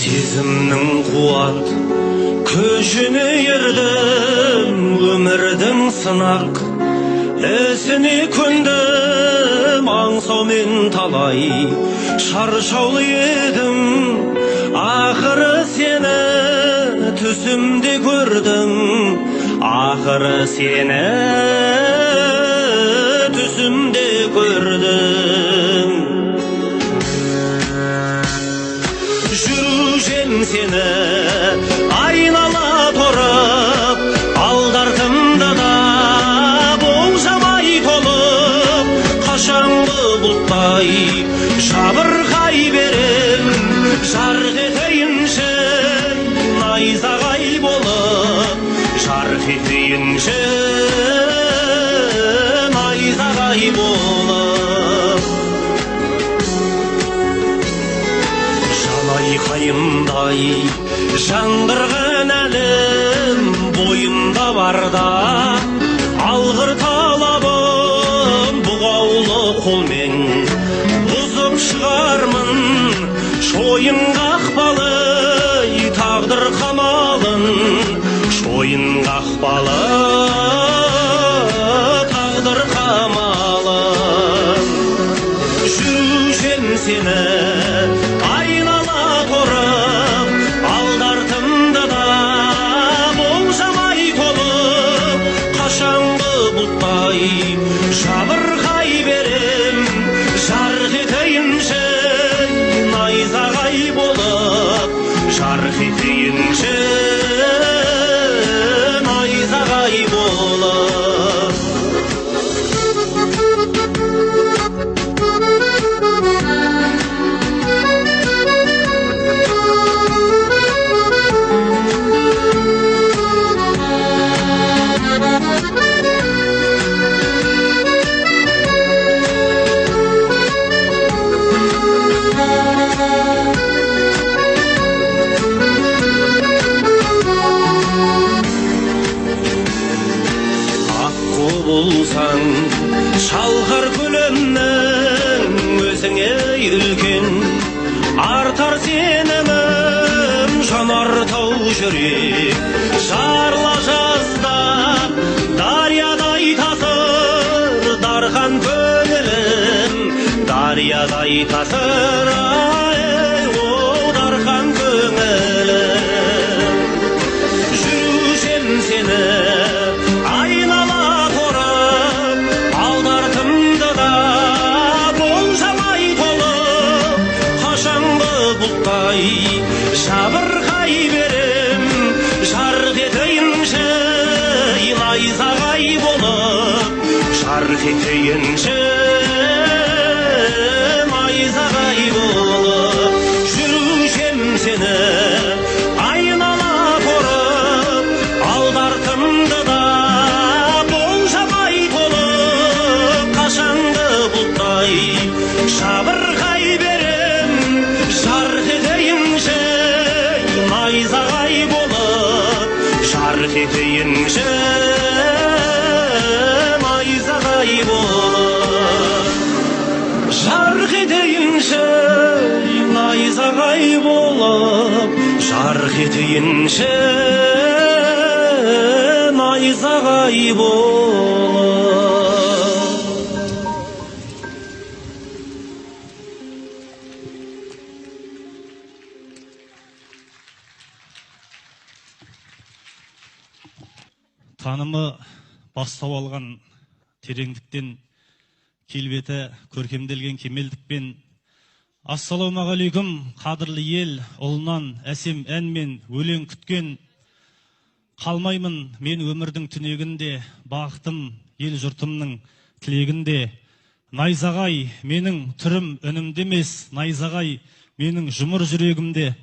Сезімнің қуат көшіне ердім, өмірдің сынақ ісіне көндім. Аңсаумен талай шаршаулы едім, ақыры сені түсімде көрдім. Ақыры сені түсімде көрдім. Жүрушем сені айнала тұрып, алдартымда да болжамай толып, қашанғы бұлттай жабырқай берем. Жарқ етейінші найзағай болып, жарқ етейінші найзағай болып. Айқайымдай жаңғырған әлім бойымда барда, алғыр талабым бұғаулы қолмен бұзып шығармын. Шойын қақпалы тағдыр қамалын, шойын қақпалы тағдыр қамалын. Жүрушем сені айнала тұрып, алдартымда да болжамай толып, қашанғы бұлттай жабырқай берем. Жарқ етейінші найзағай болып, жарқ етейінші найзағай болып. Болсаң шалқар көлемнің өзіңе үлкен, артар сенімім жанартау жүрек. Жарла жаздап дариядай тасыр, дархан көңілім дариядай тасыр. О дархан көңілім. Жүрушем сені айнала тұрып, алдартымда да болжамай толып, қашанғы бұлттай жабырқай берем. Жарқ етейінші найзағай болып, жарқ етейінші найзағай болып. Жүрушем сені айнала тұрып, алдартымда да болжамай толып, қашанғы бұлттай жабырқай берем. Жарқ етейінші найзағай болып, жарқ етейінші найзағай болып. Жарқ етейінші найзағай болып, жарқ етейінші найзағай болып. Танымы бастау алған тереңдіктен, келбеті көркемделген кемелдікпен. Ассалаумағалейкум, қадірлі ел, ұлынан әсем әнмен өлең күткен. Қалмаймын мен өмірдің түнегінде, бақытым ел жұртымның тілегінде. Найзағай менің түрім үнімде емес, найзағай менің жұмыр жүрегімде.